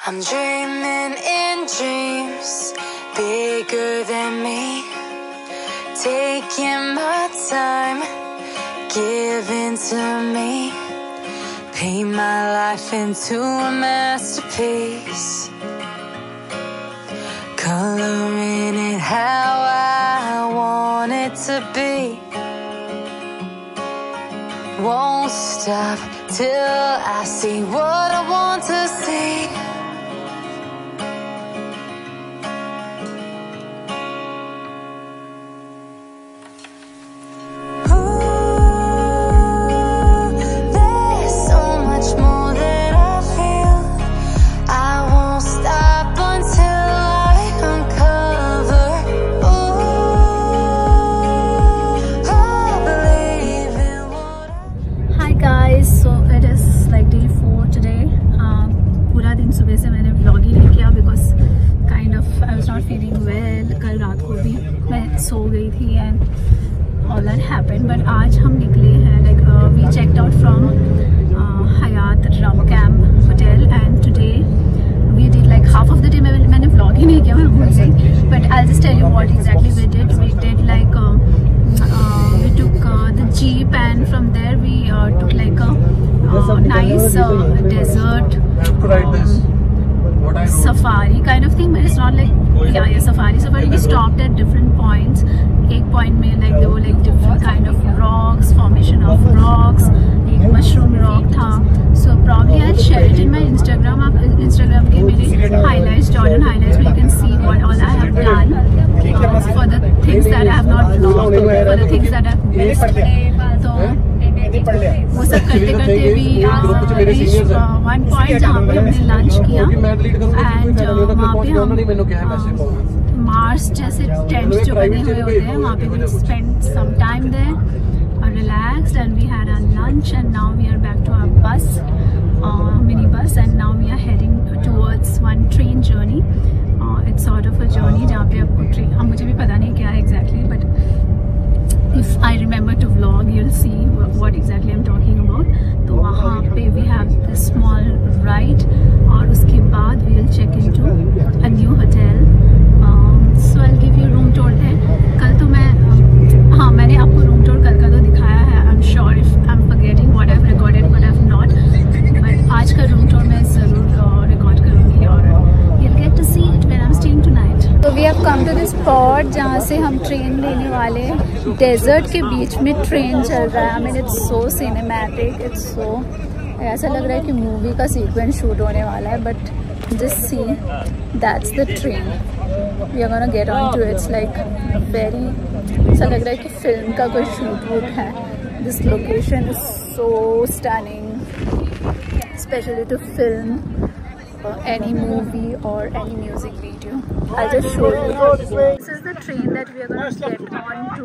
I'm dreaming in dreams bigger than me, taking my time, giving to me, paint my life into a masterpiece, coloring it how I want it to be. Won't stop till I see what I want to see. सो गई थी and all that happened but आज हम निकले हैं like we checked out from Hyatt रम camp hotel and today we did like half of the day मैंने vlog ही नहीं किया, मैं भूल गई, but I just tell you what exactly we did like we took the jeep and from there we took like a nice desert safari kind of thing, but it's not like yeah safari. We stopped at different points. एक point में like there were like different kind of rocks, formation of rocks, एक mushroom rock था. So probably I'll share it in my Instagram. आप Instagram के मेरे highlights, Jordan highlights में you can see what all I have done for the things that I have not vlogged, for the things that I've missed. तो वो सब करते करते भी रीच वन पॉइंट जहाँ पे हमने लंच किया एंड वहाँ पे हम मार्स जैसे टेंट जो बने हुए होते हैं वहाँ पे we spend some time there relaxed and we had our lunch and now we are back to our bus mini bus and now we are heading towards one train journey. It's sort of a journey जहाँ पे आपको train, मुझे भी पता नहीं क्या है exactly, but if I remember to vlog you'll see what exactly I'm talking about. तो वहाँ पे we have this small ride और उसके बाद we'll check into a new hotel. So I'll give you room tour there. कल तो मैं हाँ मैंने आपको room tour कल का तो दिखाया है. I'm sure if I'm forgetting what I've recorded what I've not, but आज का room tour मैं ज़रूर record करूँगी और you'll get to see it when I'm staying tonight. तो we have come to this spot जहाँ से हम ट्रेन लेने वाले. डेजर्ट के बीच में ट्रेन चल रहा है. I mean it's so cinematic, it's so ऐसा लग रहा है कि मूवी का सीक्वेंस शूट होने वाला है. But just see that's the train we are gonna get on to. It's like very, ऐसा लग रहा है कि फिल्म का कोई शूट वूट है. This location is so stunning specially to film any movie or any music video. I'll just show you. This is the train that we are going to get on to.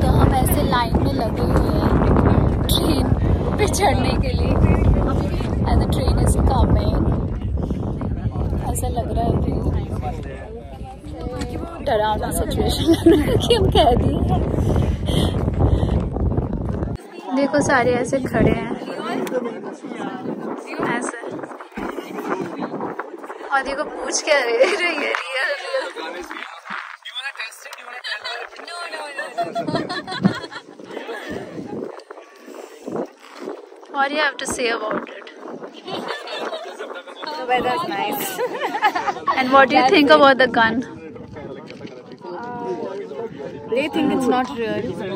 तो हम ऐसे line में लगे हुए हैं train पे चढ़ने के लिए and the train is coming. ऐसा लग रहा है कि डरावना सिचुएशन कि हम कैदी हैं. देखो सारे ऐसे खड़े हैं ऐसे और देखो पूछ क्या रही है real. What do you have to say about it? The weather is nice. And what do you think about the gun? They think it's not real, but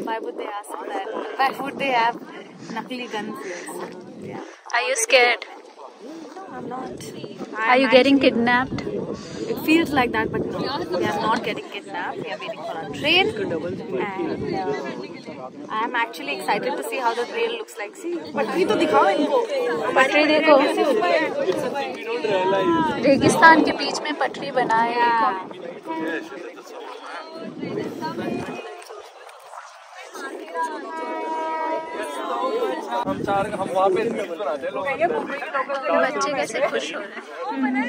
why would they ask that? Why would they have nakli guns? Yeah. Are you scared? No, I'm not. Are you getting kidnapped? It feels like that, but no, we are not getting kidnapped. We are waiting for our train, and I am actually excited to see how the train looks like. See, पटरी तो दिखाओ इनको. पटरी देखो. रेगिस्तान के बीच में पटरी बना है. हम वहाँ पे बनाते हैं. बच्चे कैसे खुश हो रहे हैं.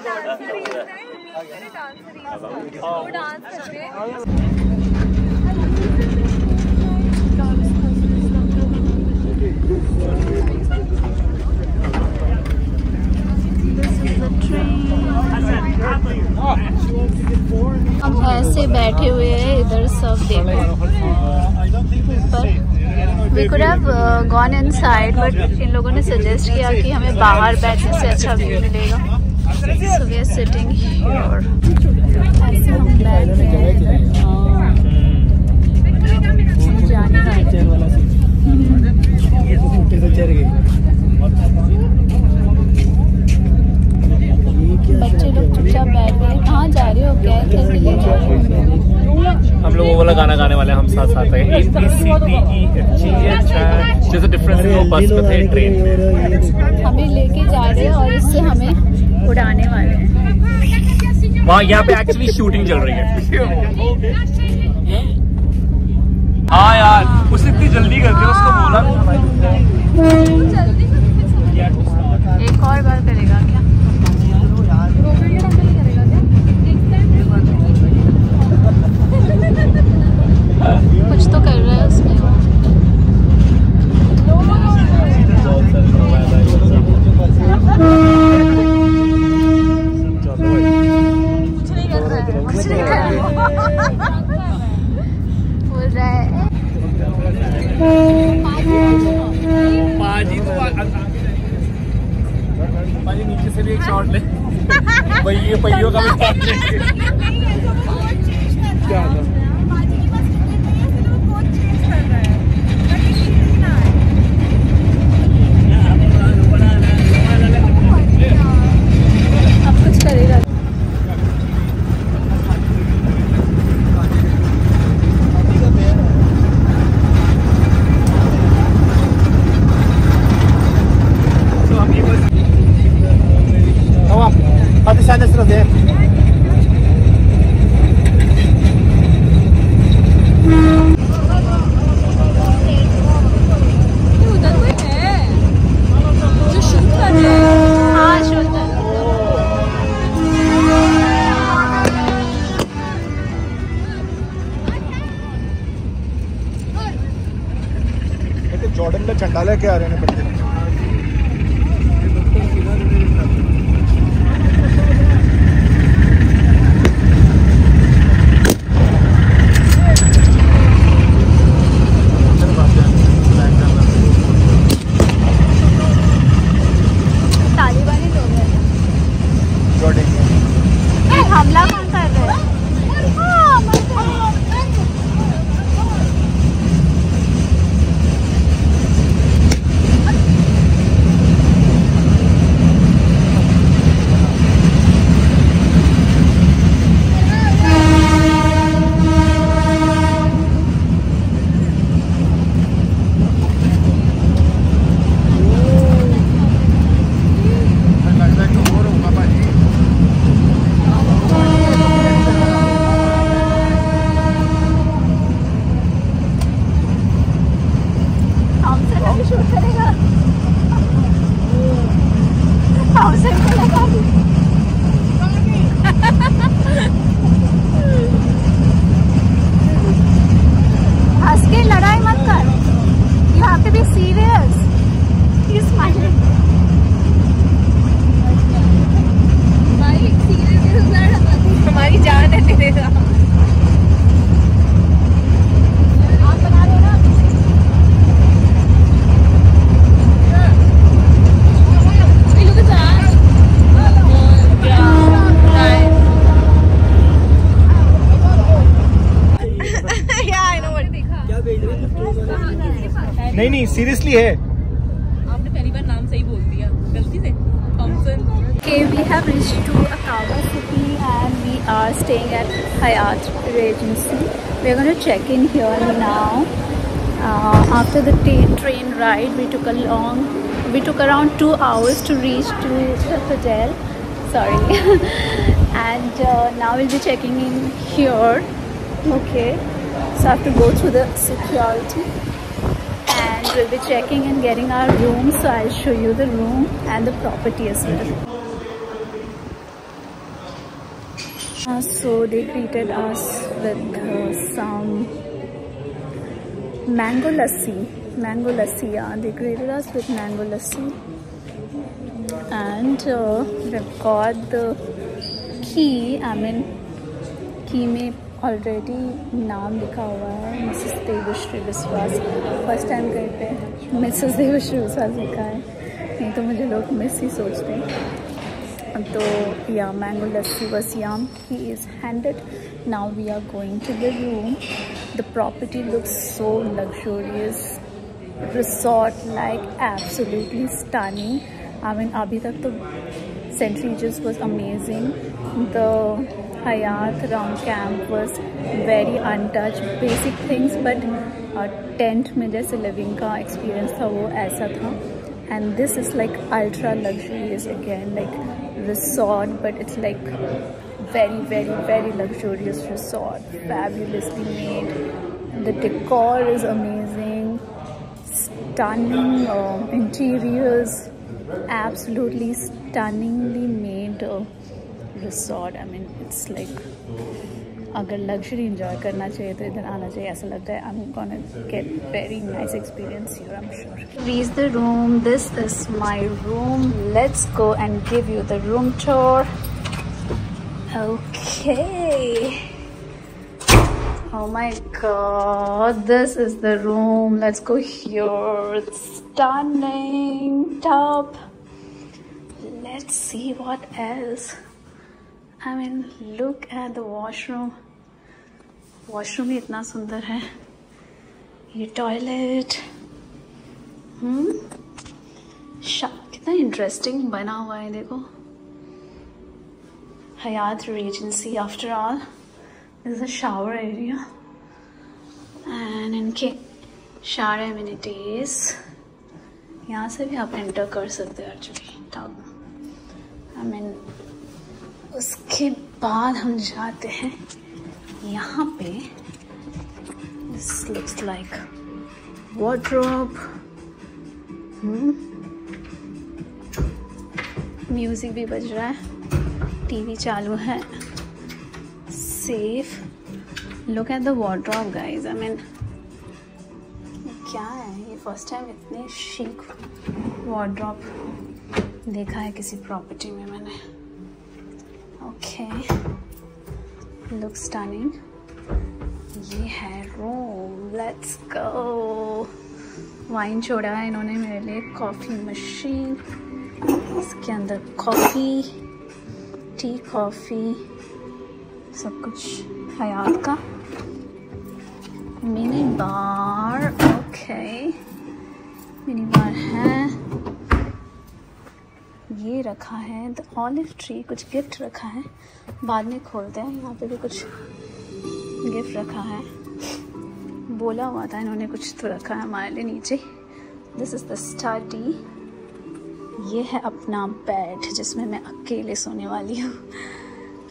सर्व देते हैं। पर we could have gone inside, but इन लोगों ने सजेस्ट किया कि हमें बाहर बैठने से अच्छा व्यू मिलेगा। So we are sitting here. ऐसे हम बैठ रहे हैं इधर। जाने वाले बच्चे लोग चुपचाप बैठ गए। कहाँ जा रहे हो, क्या करके ले जा रहे हो? हम लोग वो वाला गाना गाने वाले हैं, हम साथ साथ हैं। जैसे डिफरेंस है वो बस में थे, ट्रेन में। हमें लेके जा रहे हैं और इससे हमें उड़ाने वाले हैं। वहाँ यहाँ पे एक्चुअली शूटिंग चल रही है। हाँ यार, उसे इतनी जल्दी कर दिया, उसको बोला। एक और बार करेगा क्या? कुछ तो कर रहा है उसमें। कुछ नहीं कर रहा है। बोल रहा है पाजी नीचे से भी एक शॉट ले। पहियों का भी शॉट ले। क्या अब कुछ करेगा। जॉर्डन में झंडा लेके आ रहे हैं बच्चे। तालिबानी लोग हैं जॉर्डन में। हमला कौन कर रहे हैं? हंस के लड़ाई मत कर। You have to be serious. He's smiling. हमारी जान है तेरे साथ। आप बना रहे हो ना? Look at that. नहीं सीरियसली है। आपने पहली बार नाम सही बोल दिया गलती से। Okay, we have reached to Aqaba city and we are staying at Hyatt Regency. We are going to check in here now. After the train ride, we took around 2 hours to reach to the hotel. Sorry, and now we'll be checking in here. Okay, so I have to go through the security. And we'll be checking and getting our room, so I'll show you the room and the property as well. So they greeted us with some mango lassi, yeah, they greeted us with mango lassi, and we've got the key, key में already नाम लिखा हुआ है Mrs Devshri विश्वास। First time कहीं पे Mrs Devshri विश्वास लिखा है, नहीं तो मुझे लोग मिस ही सोचते हैं। तो या mango lassi was yum. He is handed. Now we are going to the room. The property looks so luxurious, resort like, absolutely stunning. I mean अभी तक तो St. Regis was amazing. The Hyatt Rum Camp was very untouched, basic things, but tent में जैसे living का experience था वो ऐसा था. And this is like ultra luxurious again, like resort, but it's like very luxurious resort, fabulously made. The decor is amazing, stunning interiors, absolutely stunningly made resort. I mean it's like अगर luxury enjoy करना चाहिए तो इधर आना चाहिए ऐसा लगता है. I'm gonna get very nice experience here, I'm sure. Reach the room. This is my room. Let's go and give you the room tour. Okay. Oh my god, this is the room. Let's go here. It's stunning. Top. Let's see what else. I mean, look at the washroom. Washroom ही इतना सुंदर है. ये toilet कितना interesting बना हुआ है देखो. Hyatt Regency after all. This is a shower area and इनके shower amenities. यहाँ से भी आप एंटर कर सकते हो एक्चुअली टब. I mean उसके बाद हम जाते हैं यहाँ पे. This looks like wardrobe. Music भी बज रहा है, टीवी चालू है. Safe. Look at the wardrobe guys. I mean क्या है ये, फर्स्ट टाइम इतने chic wardrobe देखा है किसी प्रॉपर्टी में मैंने. Okay, looks stunning. ये है रूम. Let's go. वाइन छोड़ा है इन्होंने मेरे लिए. कॉफ़ी मशीन, इसके अंदर कॉफ़ी, टी कॉफ़ी सब कुछ हयात का. Mini bar. Okay, mini bar है. ये रखा है द ऑलिव ट्री. कुछ गिफ्ट रखा है, बाद में खोलते हैं. यहाँ पे भी कुछ गिफ्ट रखा है. बोला हुआ था इन्होंने कुछ तो रखा है हमारे लिए नीचे. This is the study. ये है अपना बेड जिसमें मैं अकेले सोने वाली हूँ.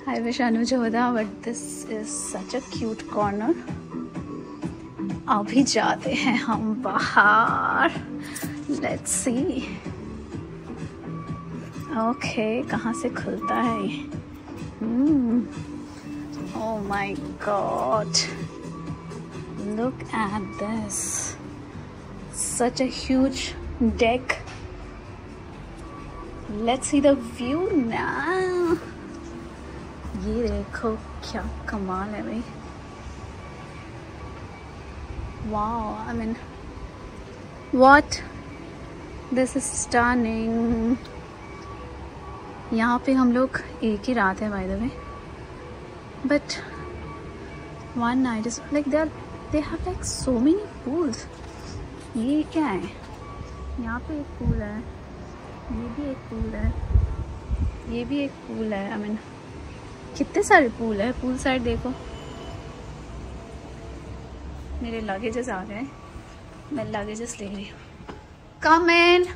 आई विश अनुज होता, but this is such a cute corner. अभी जाते हैं हम बाहर. Let's see. ओके, कहाँ से खुलता है ये? Oh my god, look at this. Such a huge deck. Let's see the view now. ये देखो क्या कमाल है भाई. Wow, I mean what? This is stunning. यहाँ पे हम लोग एक ही रात है by the way, but one night is like they have like so many pools. ये क्या है? यहाँ पे एक पूल है, ये भी एक पूल है, ये भी एक पूल है. I mean कितने सारे पूल है. पूल साइड देखो. मेरे लगेजेस आ गए, मैं लगेजेस ले रही हूँ. Come in.